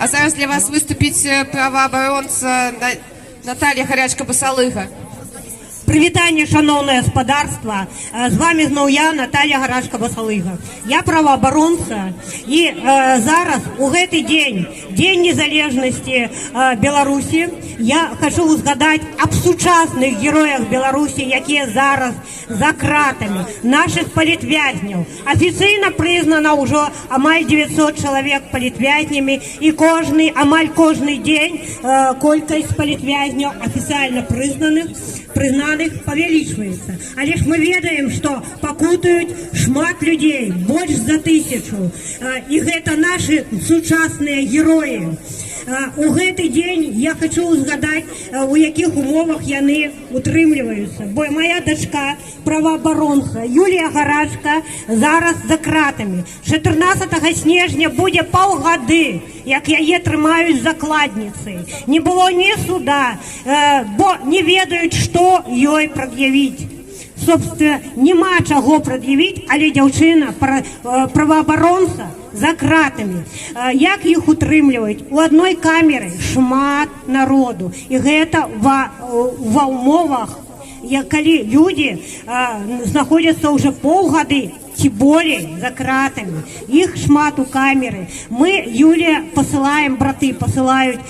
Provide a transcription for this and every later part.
А зараз для вас выступіць праваабаронца Наталья Гарячка-Басалыга. Прывітанне, шановное гаспадарства, з вами зноў я, Наталья Гарячка-Басалыга. Я праваабаронца, і зараз у гэты дзень незалежнасці Беларусі, я хочу узгадаць аб сучасных героях Беларусі, якія зараз за кратамі, наших палітвязняў. Афіцыйна прызнана ўжо амаль 900 чалавек палітвязнямі, і амаль кожны дзень колькасць палітвязняў афіцыйна прызнаных павялічваецца. Але ж мы ведаем, што пакутаюць шмат людзей, больш за 1000. І гэта нашы сучасныя героі. У гэты дзень я хочу узгадаць, у якіх умовах яны утрымліваюцца. Бо моя дачка, праваабаронца Юлія Гарачка, зараз за кратамі. 14 снежня будзе паўгады, як яе трымаюць закладніцай. Не было ні суда, бо не ведаюць, што ёй прад'явіць. Собственно, няма чаго прад'явіць, але дзяўчына, праваабаронца, за кратамі. Як іх утрымліваюць? У адной камеры шмат народу. І гэта ва ўмовах, калі людзі знаходзяцца ўжо паўгады ці болей за кратамі. Іх шмат у камеры. Мы, Юлія, браты пасылаюць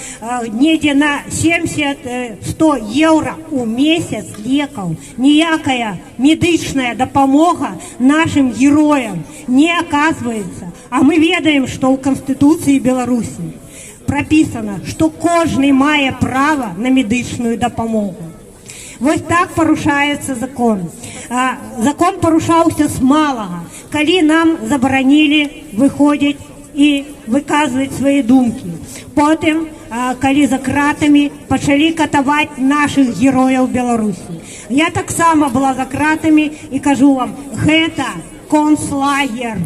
недзе на 70-100 еўра у месяц лекаў. Ніякая медычная дапамога нашим героям не оказывается. А мы ведаем, што ў Канстытуцыі Беларусі прапісана, што кожны мае права на медычную дапамогу. Вось так парушаецца закон. Закон парушаўся з малага, калі нам забаранілі выходзіць і выказваць свае думкі. Потым, калі за кратамі пачалі катаваць нашых герояў Беларусі. Я таксама была за кратамі і кажу вам, гэта концлагер.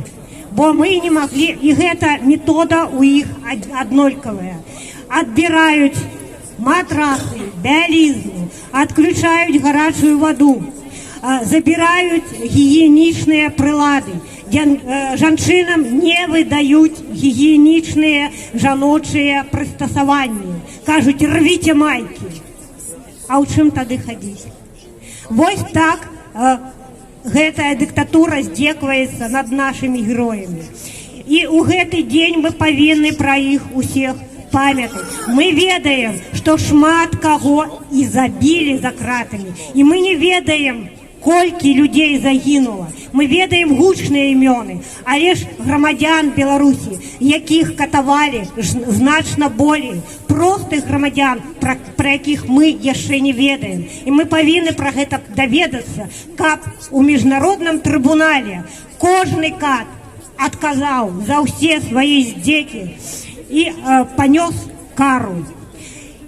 Бо мы не маглі, і гэта метода у іх аднолькавая. Адбіраюць матрасы, бялізну, адключаюць гарачую ваду, забіраюць гігіенічныя прылады. Жанчынам не выдаюць гігіенічныя жаночыя прыстасаванні. Кажуць, рвіце майкі. А ў чым тады хадзіць? Вось так гэтая дыктатура здзекваецца над нашымі героямі. І ў гэты дзень мы павінны пра іх усіх памятаць. Мы ведаем, што шмат каго і забілі за кратамі. І мы не ведаем, колькі людзей загінула. Мы ведаем гучныя імёны, але ж грамадзян Беларусі, якіх катавалі значна болей, простых грамадзян, пра якіх мы яшчэ не ведаем. І мы павінны пра гэта даведацца, каб у міжнародным трыбунале кожны кат адказаў за ўсе свае здзекі і панёс кару.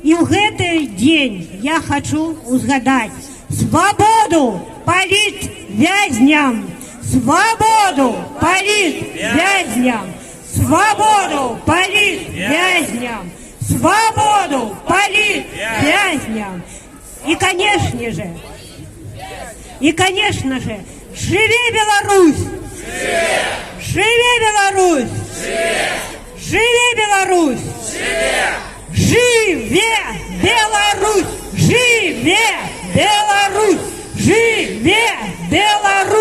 І ў гэты дзень я хочу узгадаць свабоду палітвязням! Свободу палітвязням! Свободу палітвязням! Свободу палітвязням! И, конечно же, живи Беларусь! Живи Беларусь! Живи Беларусь! Живе Беларусь! Живе Беларусь! Живе Беларусь!